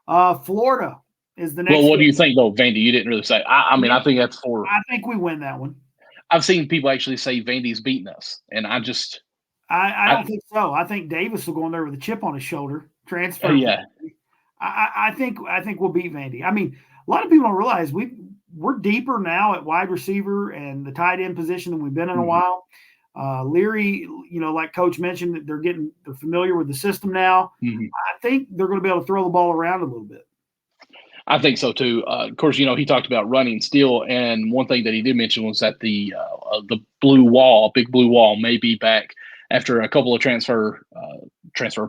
Florida is the next. Well, what game. do you think, though, Vandy? You didn't really say. I mean, I think that's 4. I think we win that one. I've seen people actually say Vandy's beating us, and I don't think so. I think Davis will go in there with a chip on his shoulder. Transfer. Yeah. I think we'll beat Vandy. I mean, a lot of people don't realize we're deeper now at wide receiver and the tight end position than we've been in a while. Leary, you know, like Coach mentioned, they're familiar with the system now. I think they're going to be able to throw the ball around a little bit. I think so too. Of course, you know, he talked about running still, and one thing that he did mention was that the big blue wall, may be back after a couple of transfer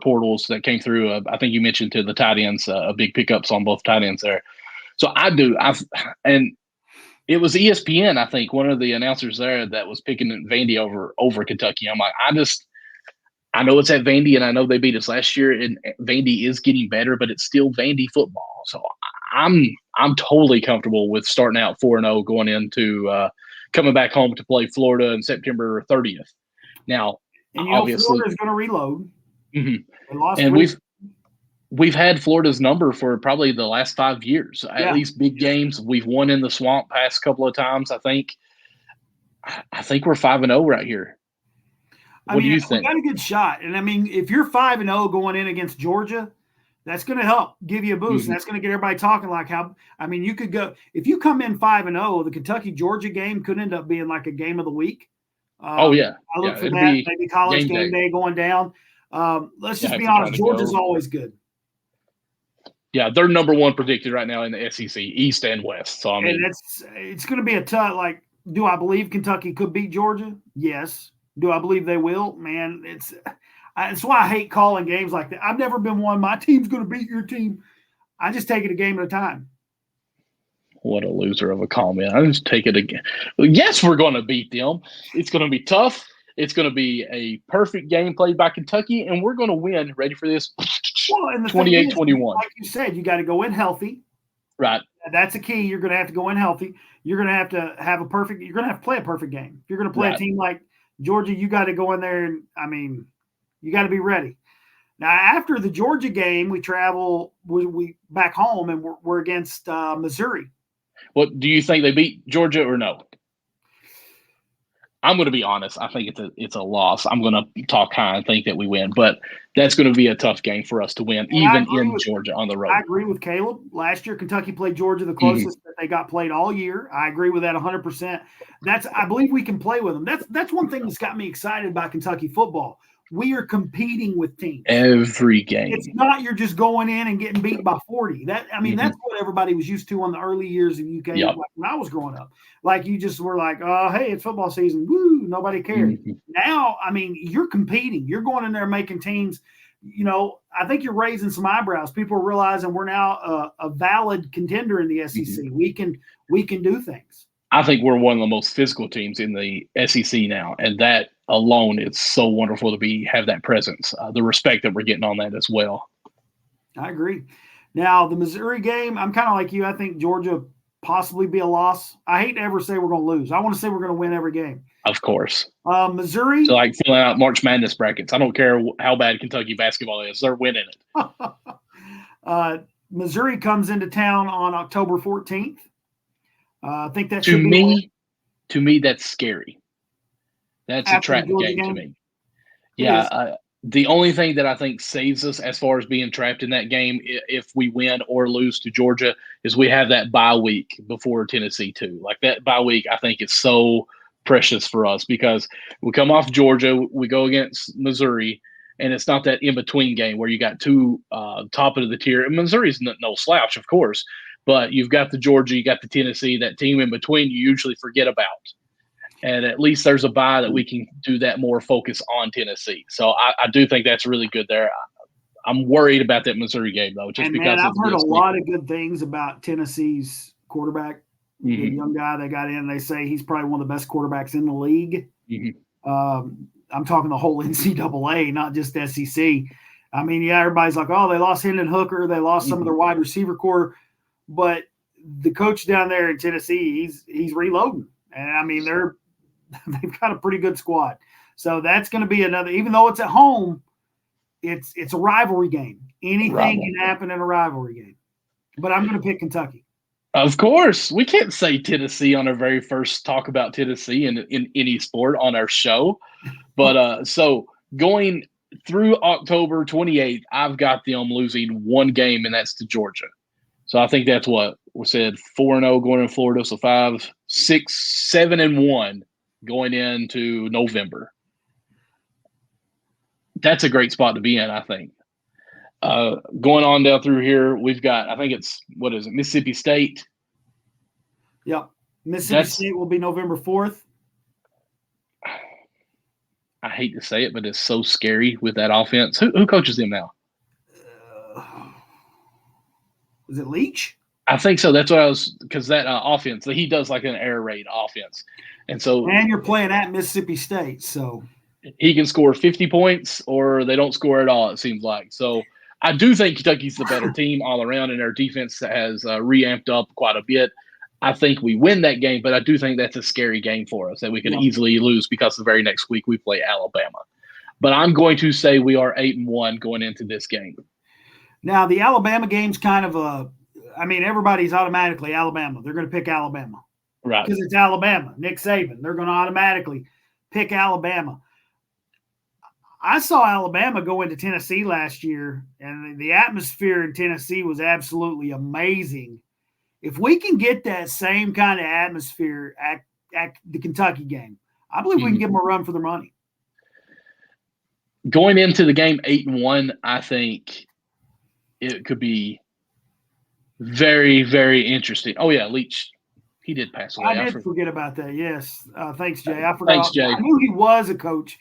portals that came through. I think you mentioned to the tight ends, big pickups on both tight ends there. So and it was ESPN, I think, one of the announcers there that was picking Vandy over Kentucky. I'm like, I know it's at Vandy, and I know they beat us last year, and Vandy is getting better, but it's still Vandy football. So I'm totally comfortable with starting out 4-0 going into coming back home to play Florida on September 30th. Now, and obviously, Florida's going to reload. And we've had Florida's number for probably the last 5 years. At least big games. We've won in the Swamp past couple of times. I think we're 5-0 right here. What do you think? We got a good shot. And I mean, if you're 5-0 going in against Georgia, that's going to help give you a boost. And that's going to get everybody talking like you could go, if you come in 5-0, the Kentucky-Georgia game could end up being like a game of the week. I look for that. Maybe college game day going down. Let's just be honest. Georgia's always good. Yeah, they're number 1 predicted right now in the SEC, East and West. So, I mean, and it's going to be a tough, like, do I believe Kentucky could beat Georgia? Yes. Do I believe they will? Man, it's why I hate calling games like that. I've never been one. My team's going to beat your team. I just take it a game at a time. What a loser of a comment. I just take it again. Yes, we're going to beat them. It's going to be tough. It's going to be a perfect game played by Kentucky, and we're going to win. Ready for this? Well, and the 28-21. Like you said, you got to go in healthy. Right. That's a key. You're going to have to go in healthy. You're going to have to have a perfect – you're going to have to play a perfect game. If you're going to play a team like Georgia, you got to go in there and, you got to be ready. Now, after the Georgia game, we travel we back home, and we're against Missouri. Well, do you think they beat Georgia or no? I'm going to be honest. I think it's a loss. I'm going to talk high and think that we win, but that's going to be a tough game for us to win, even in Georgia on the road. I agree with Caleb. Last year, Kentucky played Georgia the closest that they got played all year. I agree with that 100%. I believe we can play with them. That's one thing that's got me excited about Kentucky football. We are competing with teams every game. It's not you're just going in and getting beat by 40. That's what everybody was used to on the early years in UK. Yep. Like when I was growing up. Like you just were like, hey, it's football season. Woo, nobody cared. Now, you're competing. You're going in there making teams. I think you're raising some eyebrows. People are realizing we're now a valid contender in the SEC. We can do things. I think we're one of the most physical teams in the SEC now, and that alone, it's so wonderful to have that presence. The respect that we're getting on that as well. I agree. Now, the Missouri game, I'm kind of like you. I think Georgia possibly be a loss. I hate to ever say we're going to lose. I want to say we're going to win every game. Of course. Missouri. So like filling out March Madness brackets. I don't care how bad Kentucky basketball is. They're winning it. Missouri comes into town on October 14th. I think that to me, that's scary. That's a trap game to me. Yeah. The only thing that I think saves us as far as being trapped in that game, if we win or lose to Georgia, is we have that bye week before Tennessee too. Like that bye week, I think is so precious for us because we come off Georgia, we go against Missouri, and it's not that in-between game where you got two top of the tier. And Missouri's no slouch, of course, but you've got the Georgia, you got the Tennessee, that team in between you usually forget about. And at least there's a bye that we can do that more focus on Tennessee. So I do think that's really good there. I'm worried about that Missouri game, though, because I've heard a lot of good things about Tennessee's quarterback, the young guy they got in. They say he's probably one of the best quarterbacks in the league. I'm talking the whole NCAA, not just SEC. Everybody's like, oh, they lost Hendon Hooker. They lost some of their wide receiver core. But the coach down there in Tennessee, he's reloading. And, they've got a pretty good squad. So that's going to be another – even though it's at home, it's a rivalry game. Anything can happen in a rivalry game. But I'm going to pick Kentucky. Of course. We can't say Tennessee on our very first talk about Tennessee in any sport on our show. But so going through October 28th, I've got them losing one game, and that's to Georgia. So I think that's what we said, 4-0 going in Florida. So 5, 6, 7-1 going into November. That's a great spot to be in, I think. Going on down through here, we've got, I think it's, Mississippi State. Yep. Mississippi State will be November 4th. I hate to say it, but it's so scary with that offense. Who coaches them now? Is it Leach? I think so. That's what I was – because that offense, he does like an air raid offense. And you're playing at Mississippi State, so – he can score 50 points or they don't score at all, it seems like. So I do think Kentucky's the better team all around, and their defense has reamped up quite a bit. I think we win that game, but I do think that's a scary game for us that we could easily lose because the very next week we play Alabama. But I'm going to say we are 8-1 going into this game. Now, the Alabama game's kind of everybody's automatically Alabama. They're going to pick Alabama. Right. Because it's Alabama. Nick Saban. They're going to automatically pick Alabama. I saw Alabama go into Tennessee last year, and the atmosphere in Tennessee was absolutely amazing. If we can get that same kind of atmosphere at the Kentucky game, I believe we can give them a run for their money. Going into the game 8-1, I think it could be very, very interesting. Oh, yeah, Leach. He did pass away. I did forget about that, yes. Thanks, Jay. I forgot. Thanks, Jay. I knew he was a coach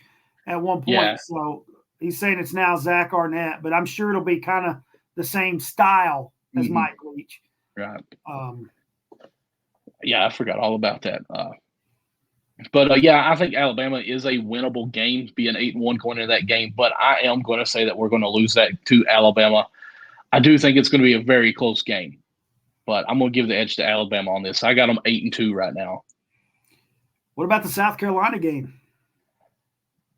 at one point, so he's saying it's now Zach Arnett, but I'm sure it'll be kind of the same style as Mike Leach. Right. Yeah, I forgot all about that. But yeah, I think Alabama is a winnable game, being 8-1 going into that game. But I am going to say that we're going to lose that to Alabama. I do think it's going to be a very close game, but I'm going to give the edge to Alabama on this. I got them 8-2 right now. What about the South Carolina game?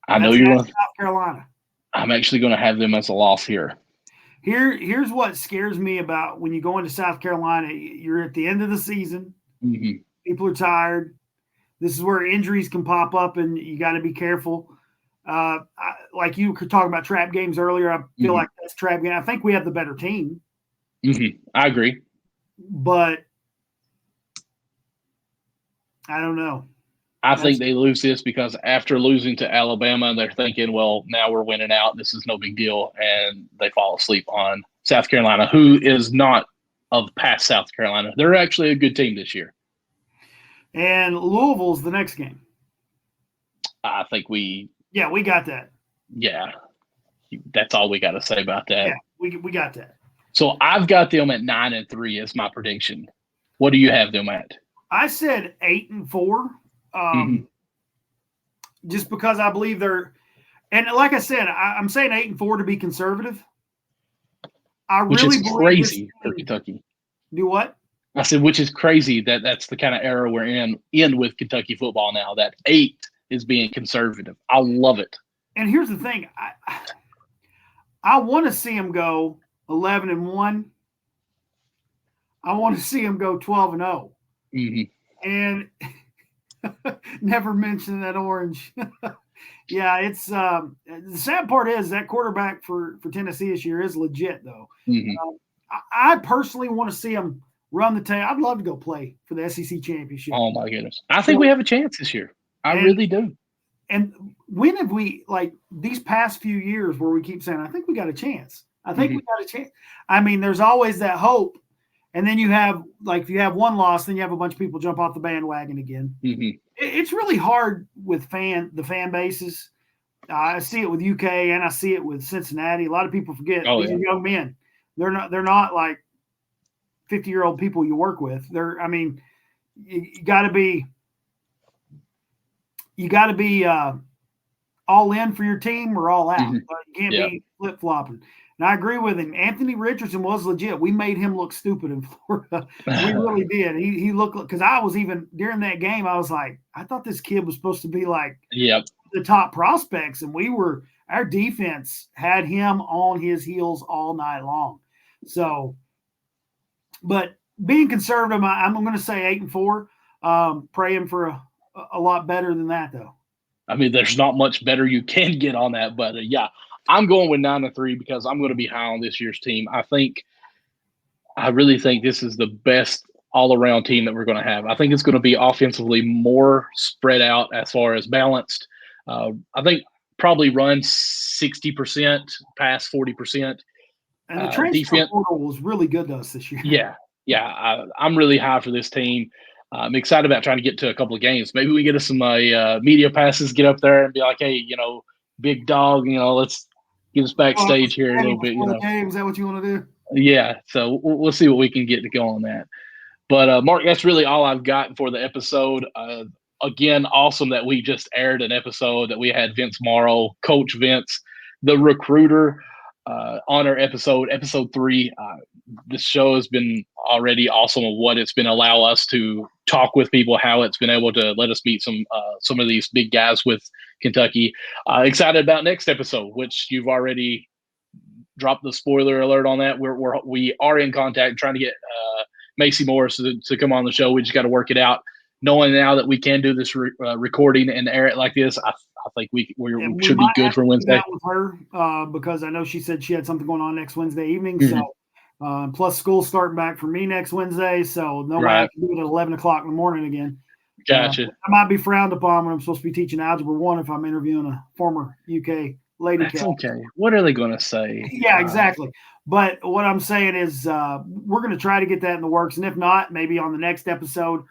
I know you're going to. South Carolina. I'm actually going to have them as a loss here. Here's what scares me about when you go into South Carolina. You're at the end of the season. Mm-hmm. People are tired. This is where injuries can pop up, and you got to be careful. Like you were talking about trap games earlier, I feel like that's trap game. I think we have the better team. I agree. But I don't know. I think they lose this because after losing to Alabama, they're thinking, well, now we're winning out. This is no big deal. And they fall asleep on South Carolina, who is not of past South Carolina. They're actually a good team this year. And Louisville's the next game. I think we got that. Yeah. That's all we got to say about that. Yeah, we got that. So I've got them at 9-3 as my prediction. What do you have them at? I said 8-4. Just because I believe they're, and like I said, I'm saying 8-4 to be conservative. Which is crazy for Kentucky. Do what? I said, which is crazy that's the kind of era we're in with Kentucky football now, that 8 is being conservative. I love it. And here's the thing. I want to see them go 11-1. I want to see them go 12-0. And never mention that orange. Yeah, it's the sad part is that quarterback for Tennessee this year is legit, though. I personally want to see them run the tail. I'd love to go play for the SEC championship. Oh my goodness! I think we have a chance this year. I really do. And when have we, like these past few years, where we keep saying, "I think we got a chance. I think we got a chance." I mean, there's always that hope, and then you have if you have one loss, then you have a bunch of people jump off the bandwagon again. It's really hard with the fan bases. I see it with UK and I see it with Cincinnati. A lot of people forget these are young men. They're not like 50-year-old people you work with. You got to be all in for your team or all out. You can't be flip-flopping. And I agree with him. Anthony Richardson was legit. We made him look stupid in Florida. We really did. He looked, because I was even during that game, I was like, I thought this kid was supposed to be like the top prospects, and our defense had him on his heels all night long. So, but being conservative, I'm going to say 8-4. Praying for a lot better than that, though. I mean, there's not much better you can get on that, but I'm going with 9-3 because I'm going to be high on this year's team. I really think this is the best all-around team that we're going to have. I think it's going to be offensively more spread out as far as balanced. I think probably run 60%, pass 40%. And the transfer portal was really good to us this year. I'm really high for this team. I'm excited about trying to get to a couple of games. Maybe we get us some media passes, get up there and be like, hey, big dog, let's get us backstage here a little bit. Is that what you want to do? Yeah, so we'll see what we can get to go on that. But, Mark, that's really all I've got for the episode. Again, awesome that we just aired an episode that we had Vince Marrow, Coach Vince, the recruiter, on our episode 3. This show has been already awesome of what it's been allow us to talk with people, how it's been able to let us meet some of these big guys with Kentucky. Excited about next episode, which you've already dropped the spoiler alert on that. We are in contact trying to get Macy Morris to come on the show. We just got to work it out. Knowing now that we can do this recording and air it like this, I think we should be good for Wednesday. With her because I know she said she had something going on next Wednesday evening. So plus school starting back for me next Wednesday, so nobody can do it at 11 o'clock in the morning again. Gotcha. I might be frowned upon when I'm supposed to be teaching Algebra 1 if I'm interviewing a former UK lady. That's okay. What are they going to say? Yeah, exactly. But what I'm saying is we're going to try to get that in the works. And if not, maybe on the next episode.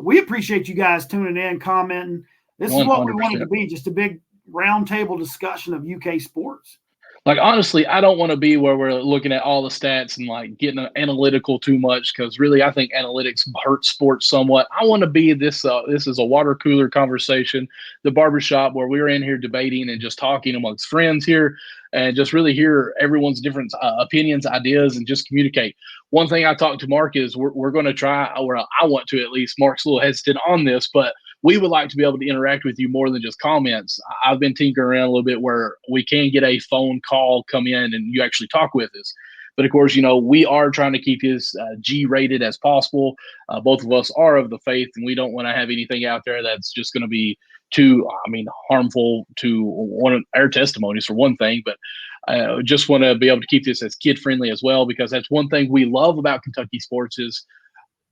We appreciate you guys tuning in, commenting. This 100%. Is what we wanted to be, just a big roundtable discussion of UK sports. Like, honestly, I don't want to be where we're looking at all the stats and like getting analytical too much, because really I think analytics hurt sports somewhat. I want to be this. This is a water cooler conversation, the barbershop, where we're in here debating and just talking amongst friends here, and just really hear everyone's different opinions, ideas, and just communicate. One thing I talked to Mark is we're going to try, or I want to at least. Mark's a little hesitant on this, but we would like to be able to interact with you more than just comments. I've been tinkering around a little bit where we can get a phone call come in and you actually talk with us. But of course, we are trying to keep his G-rated as possible. Both of us are of the faith, and we don't want to have anything out there that's just going to be too, harmful to one of our testimonies, for one thing. But just want to be able to keep this as kid-friendly as well, because that's one thing we love about Kentucky sports is,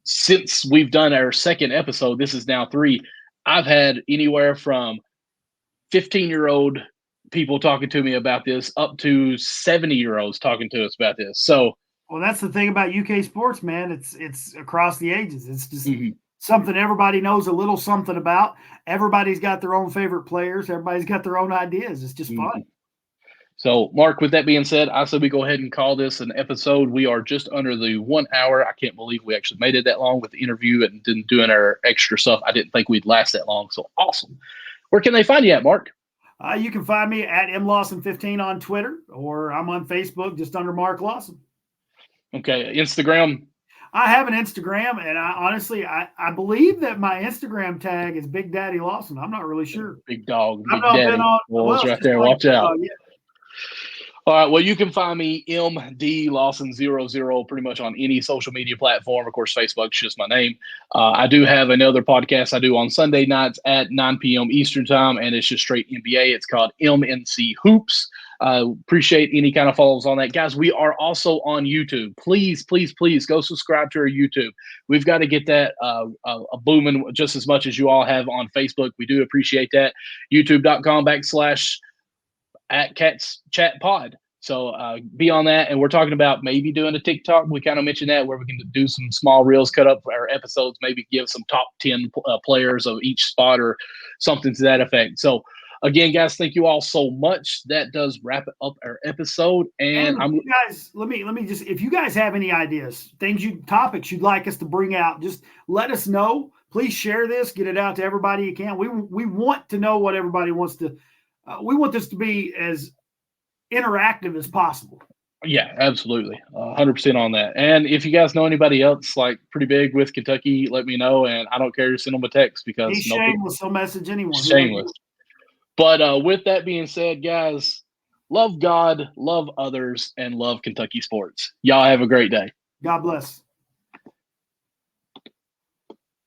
since we've done our second episode, this is now 3, I've had anywhere from 15-year-old people talking to me about this up to 70-year-olds talking to us about this. So, well, that's the thing about UK sports, man. It's across the ages. It's just something everybody knows a little something about. Everybody's got their own favorite players. Everybody's got their own ideas. It's just fun. So, Mark, with that being said, I said we go ahead and call this an episode. We are just under the 1 hour. I can't believe we actually made it that long with the interview and then doing our extra stuff. I didn't think we'd last that long. So awesome. Where can they find you at, Mark? You can find me at mlawson15 on Twitter, or I'm on Facebook just under Mark Lawson. Okay. Instagram? I have an Instagram, and I believe that my Instagram tag is Big Daddy Lawson. I'm not really sure. Big dog. Big Daddy. Well, right there. Like, watch out. Yeah. All right. Well, you can find me MD Lawson00 pretty much on any social media platform. Of course, Facebook's just my name. I do have another podcast I do on Sunday nights at 9 p.m. Eastern time, and it's just straight NBA. It's called MNC Hoops. Appreciate any kind of follows on that. Guys, we are also on YouTube. Please, please, please go subscribe to our YouTube. We've got to get that booming just as much as you all have on Facebook. We do appreciate that. YouTube.com/@CatsChatPod. So be on that. And we're talking about maybe doing a TikTok. We kind of mentioned that, where we can do some small reels, cut up our episodes, maybe give some top 10 players of each spot or something to that effect. So again, guys, thank you all so much. That does wrap up our episode. And you guys, let me just, if you guys have any ideas, topics you'd like us to bring out, just let us know. Please share this, get it out to everybody you can. We want to know what everybody wants to. We want this to be as interactive as possible. Yeah, absolutely. 100% on that. And if you guys know anybody else like pretty big with Kentucky, let me know. And I don't care to send them a text, because he's shameless. He'll message anyone. Shameless. But with that being said, guys, love God, love others, and love Kentucky sports. Y'all have a great day. God bless.